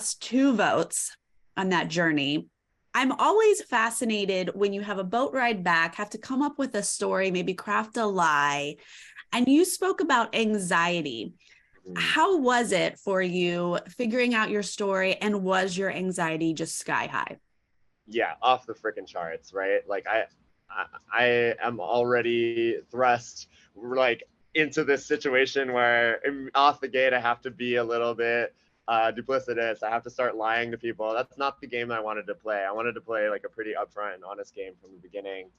lost 2 votes on that journey. I'm always fascinated when you have a boat ride back, have to come up with a story, maybe craft a lie. And you spoke about anxiety. How was it for you figuring out your story, and was your anxiety just sky high? Yeah, off the freaking charts, right? Like I am already thrust like into this situation where off the gate I have to be a little bit duplicitous. I have to start lying to people. That's not the game I wanted to play. I wanted to play like a pretty upfront and honest game from the beginning.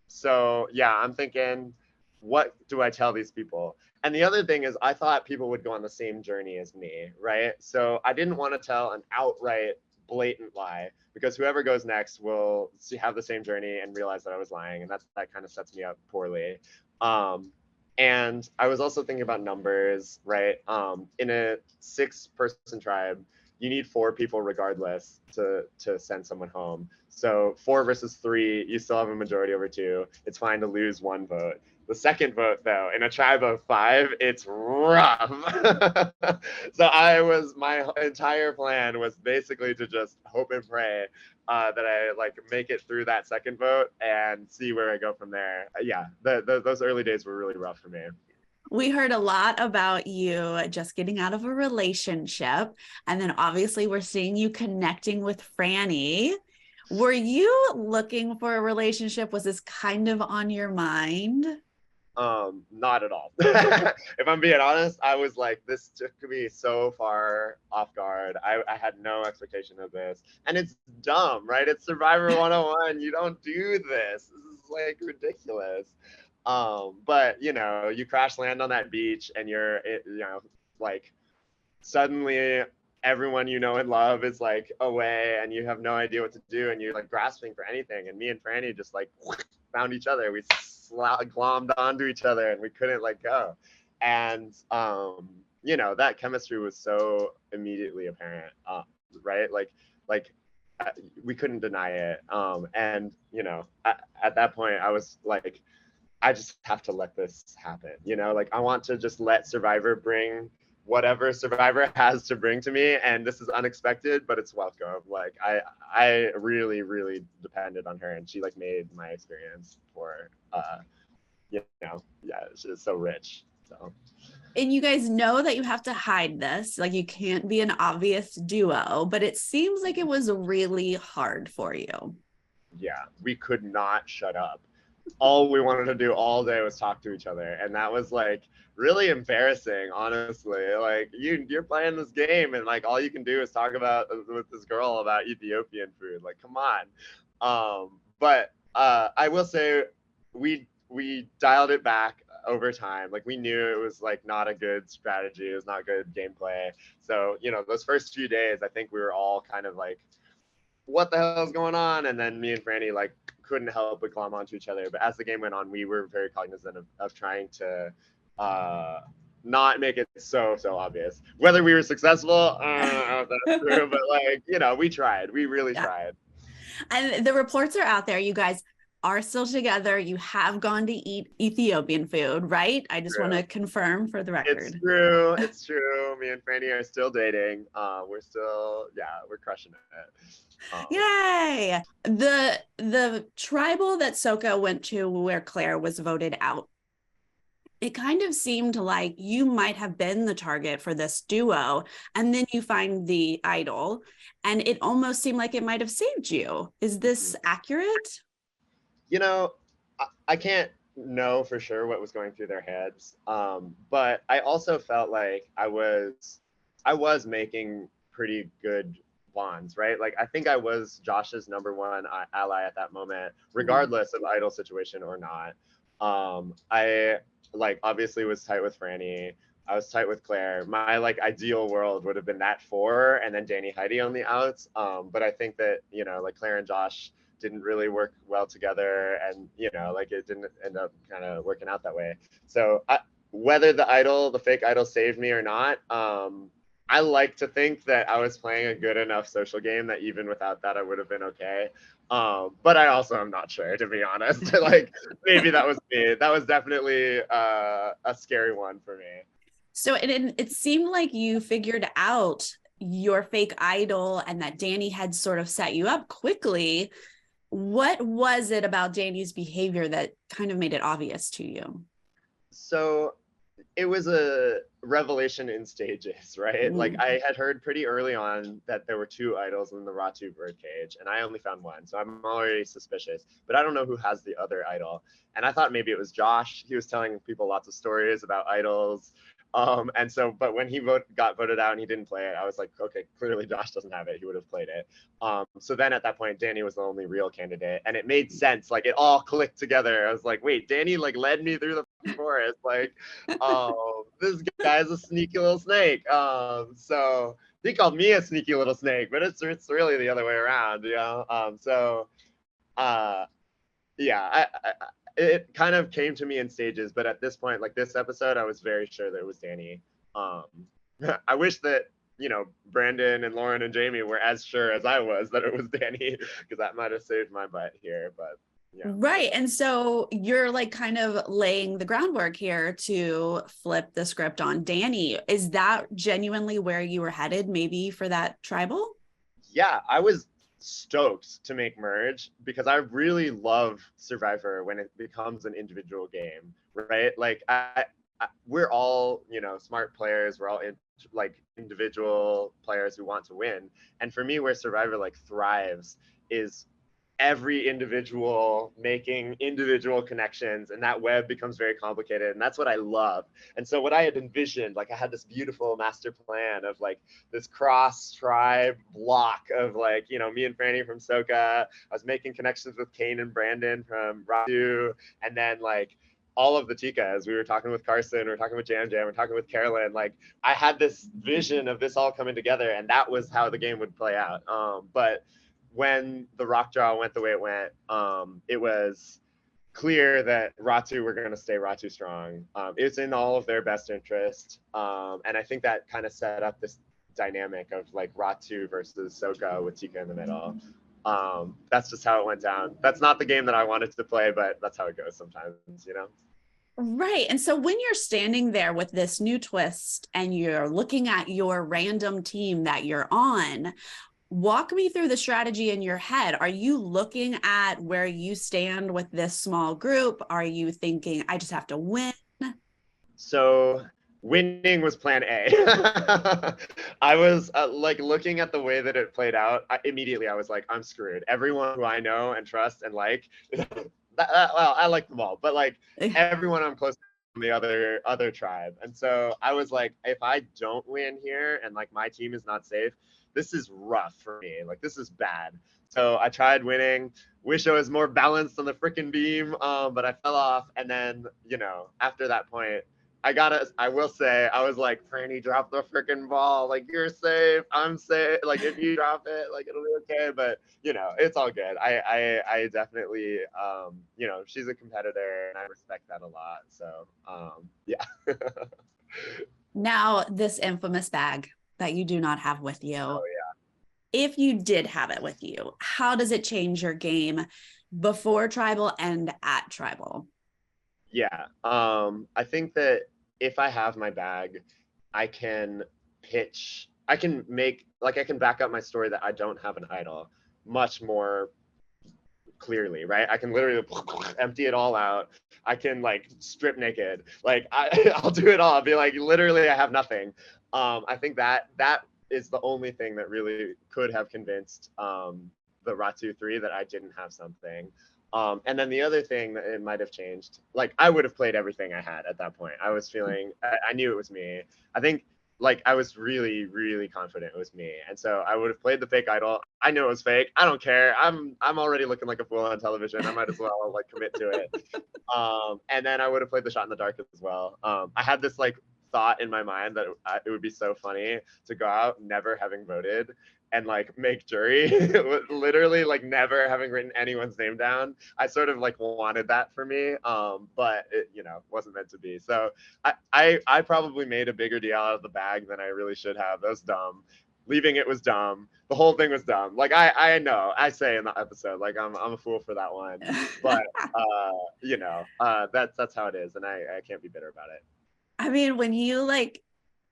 So yeah, I'm thinking, what do I tell these people? And the other thing is, I thought people would go on the same journey as me, right? So I didn't want to tell an outright blatant lie, because whoever goes next will have the same journey and realize that I was lying, and that kind of sets me up poorly. And I was also thinking about numbers, right? In a 6-person tribe, you need 4 people regardless to send someone home. So 4 versus 3, you still have a majority over 2. It's fine to lose 1 vote. The second vote, though, in a tribe of 5, it's rough. So my entire plan was basically to just hope and pray that I like make it through that second vote and see where I go from there. Yeah, those early days were really rough for me. We heard a lot about you just getting out of a relationship. And then obviously we're seeing you connecting with Frannie. Were you looking for a relationship? Was this kind of on your mind? Not at all. If I'm being honest, I was like, this took me so far off guard. I had no expectation of this. And it's dumb, right? It's Survivor 101. You don't do this. This is like ridiculous. But you crash land on that beach and like suddenly everyone you know and love is like away and you have no idea what to do and you're like grasping for anything. And me and Frannie just like found each other. We glommed onto each other and we couldn't let go. And that chemistry was so immediately apparent, right? Like we couldn't deny it. And at that point I was like, I just have to let this happen. Like I want to just let Survivor bring whatever Survivor has to bring to me, and this is unexpected, but it's welcome. Like I really, really depended on her, and she like made my experience for yeah, it's so rich. So And you guys know that you have to hide this. Like you can't be an obvious duo, but it seems like it was really hard for you. yeah, we could not shut up. All we wanted to do all day was talk to each other, and that was like really embarrassing, honestly. Like you're playing this game and like all you can do is talk about with this girl about Ethiopian food. Like come on. But I will say we dialed it back over time. Like we knew it was like not a good strategy, it was not good gameplay. So those first few days I think we were all kind of like, what the hell is going on? And then me and Frannie like couldn't help but glom onto each other. But as the game went on, we were very cognizant of trying to not make it so obvious. Whether we were successful, I don't know if that's true, but like we tried. We really Yeah. tried. And the reports are out there. You guys are still together. You have gone to eat Ethiopian food, right? I just want to confirm for the It's record. true. It's true. Me and Frannie are still dating. We're still, yeah, we're crushing it. Yay! The tribal that Soka went to where Claire was voted out, it kind of seemed like you might have been the target for this duo, and then you find the idol, and it almost seemed like it might have saved you. Is this accurate? You know, I can't know for sure what was going through their heads, but I also felt like I was making pretty good bonds, right? Like I think I was Josh's number 1 ally at that moment, regardless of idol situation or not. I like obviously was tight with Frannie. I was tight with Claire. My like ideal world would have been that 4 and then Danny Heidi on the outs. But I think that like Claire and Josh didn't really work well together, and like it didn't end up kind of working out that way. So whether the fake idol saved me or not, I like to think that I was playing a good enough social game that even without that I would have been okay. But I also am not sure, to be honest. Like maybe that was me. That was definitely a scary one for me. So it seemed like you figured out your fake idol and that Danny had sort of set you up quickly, what was it about Danny's behavior that kind of made it obvious to you? So it was a revelation in stages, right? Like Mm. I had heard pretty early on that there were two idols in the Ratu birdcage, and I only found one, so I'm already suspicious. But I don't know who has the other idol, and I thought maybe it was Josh. He was telling people lots of stories about idols, and so, but when he got voted out and he didn't play it, I was like, okay, clearly Josh doesn't have it. He would have played it. So then at that point, Danny was the only real candidate, and it made sense. Like it all clicked together. I was like, wait, Danny like led me through the forest. Like, this guy's a sneaky little snake. So he called me a sneaky little snake, but it's really the other way around, you know. Uh, yeah, it kind of came to me in stages, but at this point, like this episode, I was very sure that it was Danny. Um, I wish that Brandon and Lauren and Jamie were as sure as I was that it was Danny, because that might have saved my butt here. But yeah. Right. And so you're like kind of laying the groundwork here to flip the script on Danny. Is that genuinely where you were headed, maybe for that tribal? Yeah, I was stoked to make Merge because I really love Survivor when it becomes an individual game, right? Like we're all, smart players. We're all like individual players who want to win. And for me, where Survivor like thrives is every individual making individual connections, and that web becomes very complicated, and that's what I love. And so what I had envisioned, like I had this beautiful master plan of like this cross tribe block of like me and Frannie from Soka. I was making connections with Kane and Brandon from Ratu, and then like all of the Tikas. We were talking with Carson, we were talking with Jam Jam, we were talking with Carolyn. Like I had this vision of this all coming together, and that was how the game would play out. But when the rock draw went the way it went, it was clear that Ratu were going to stay Ratu strong. It's in all of their best interest. And I think that kind of set up this dynamic of like Ratu versus Soka with Tika in the middle. That's just how it went down. That's not the game that I wanted to play, but that's how it goes sometimes. Right. And so when you're standing there with this new twist and you're looking at your random team that you're on, walk me through the strategy in your head. Are you looking at where you stand with this small group? Are you thinking, I just have to win? So winning was plan A. I was like looking at the way that it played out. Immediately, I was like, I'm screwed. Everyone who I know and trust and like, well, I like them all, but like everyone I'm close to from the other tribe. And so I was like, if I don't win here and like my team is not safe, this is rough for me. Like this is bad. So I tried winning. Wish I was more balanced on the freaking beam, but I fell off. And then after that point, I will say, I was like, Frannie, drop the freaking ball. Like, you're safe. I'm safe. Like, if you drop it, like, it'll be okay. But, it's all good. I definitely, she's a competitor and I respect that a lot. So, yeah. Now, this infamous bag that you do not have with you. Oh, yeah. If you did have it with you, how does it change your game before tribal and at tribal? Yeah. I think that if I have my bag, I can I can back up my story that I don't have an idol much more clearly, right? I can literally empty it all out. I can like strip naked. Like I'll do it all. I'll be like, literally, I have nothing. I think that is the only thing that really could have convinced the Ratu 3 that I didn't have something. And then the other thing that it might have changed, like I would have played everything I had at that point. I was feeling, I knew it was me. I think like I was really, really confident it was me. And so I would have played the fake idol. I know it was fake. I don't care. I'm already looking like a fool on television. I might as well like commit to it. And then I would have played the shot in the dark as well. I had this like thought in my mind that it would be so funny to go out never having voted and like make jury literally like never having written anyone's name down. I sort of like wanted that for me, but it wasn't meant to be. So I probably made a bigger deal out of the bag than I really should have. That was dumb. Leaving it was dumb. The whole thing was dumb. Like I know I say in the episode, like I'm a fool for that one, but that's how it is, and I can't be bitter about it. I mean, when you like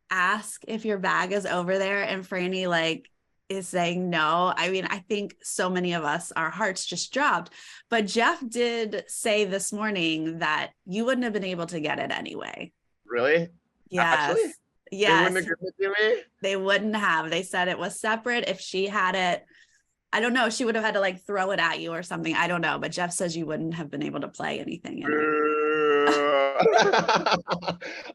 ask if your bag is over there and Frannie like is saying no. I mean, I think so many of us, our hearts just dropped. But Jeff did say this morning that you wouldn't have been able to get it anyway. Really? Actually, Yes. they wouldn't Yes. have given it to me. They wouldn't have. They said it was separate. If she had it, I don't know, she would have had to like throw it at you or something. I don't know. But Jeff says you wouldn't have been able to play anything in it.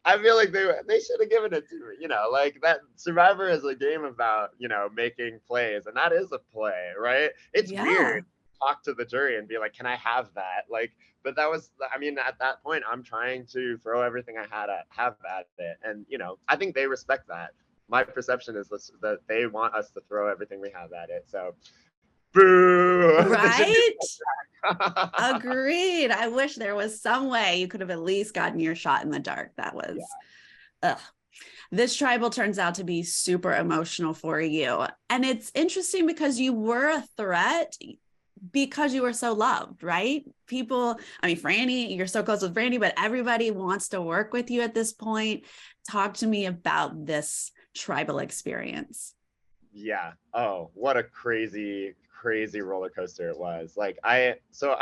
I feel like they should have given it to me. Like that Survivor is a game about making plays, and that is a play, right? It's Yeah. weird. Talk to the jury and be like, "Can I have that?" Like, but that was, I mean, at that point, I'm trying to throw everything I have at it, and I think they respect that. My perception is that they want us to throw everything we have at it. So, boo! They should Right? give Agreed. I wish there was some way you could have at least gotten your shot in the dark. That yeah. was, ugh. This tribal turns out to be super emotional for you. And it's interesting because you were a threat because you were so loved, right? People, I mean, Frannie, you're so close with Frannie, but everybody wants to work with you at this point. Talk to me about this tribal experience. Yeah. Oh, what a crazy roller coaster it was. Like I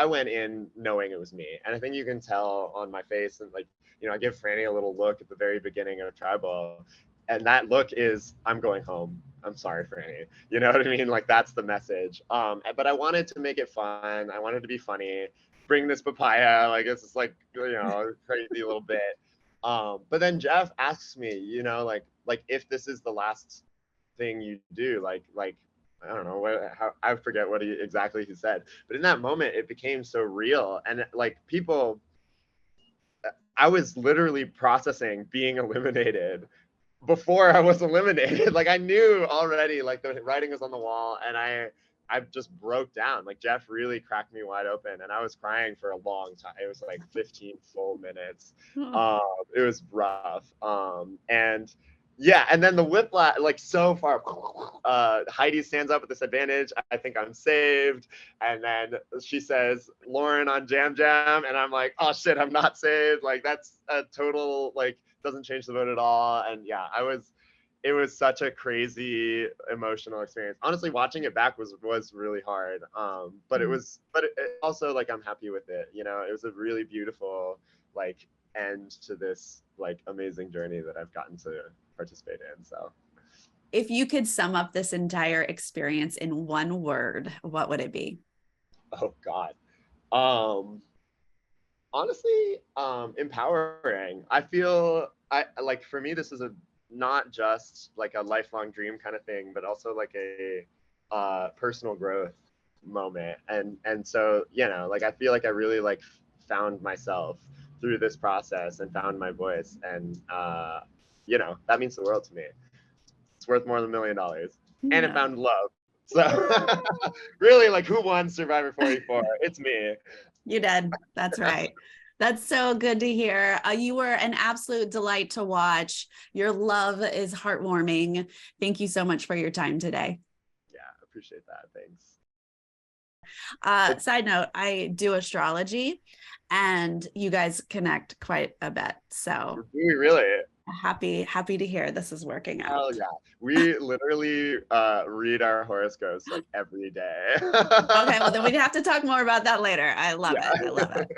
went in knowing it was me. And I think you can tell on my face, and like, I give Frannie a little look at the very beginning of Tribal. And that look is, I'm going home. I'm sorry, Frannie. You know what I mean? Like that's the message. But I wanted to make it fun. I wanted to be funny. Bring this papaya. Like it's just like, crazy little bit. But then Jeff asks me, like if this is the last thing you do, like I don't know I forget what exactly he said, but in that moment it became so real, and like people, I was literally processing being eliminated before I was eliminated. Like I knew already, like the writing was on the wall, and I just broke down. Like Jeff really cracked me wide open, and I was crying for a long time. It was like 15 full minutes. Oh, It was rough. And yeah, and then the whiplash, like so far. Heidi stands up with this advantage. I think I'm saved, and then she says Lauren on Jam Jam, and I'm like, oh shit, I'm not saved. Like that's a total like doesn't change the vote at all. And yeah, it was such a crazy emotional experience. Honestly, watching it back was really hard. But it also like I'm happy with it. It was a really beautiful like end to this like amazing journey that I've gotten to participate in. So if you could sum up this entire experience in one word, what would it be? oh God. Um Honestly, empowering. I feel I like for me this is a not just like a lifelong dream kind of thing, but also like a personal growth moment. And so, like I feel like I really like found myself through this process and found my voice, and that means the world to me. It's worth more than $1 million. And it Yeah. found love. So really, like, who won Survivor 44? It's me. You did. That's right. That's so good to hear. You were an absolute delight to watch. Your love is heartwarming. Thank you so much for your time today. Yeah, appreciate that. Thanks. Side note, I do astrology and you guys connect quite a bit. So Do we really? happy to hear this is working out. Oh yeah. We literally read our horoscopes like every day. Okay, well then we'd have to talk more about that later. I love Yeah. it. I love it.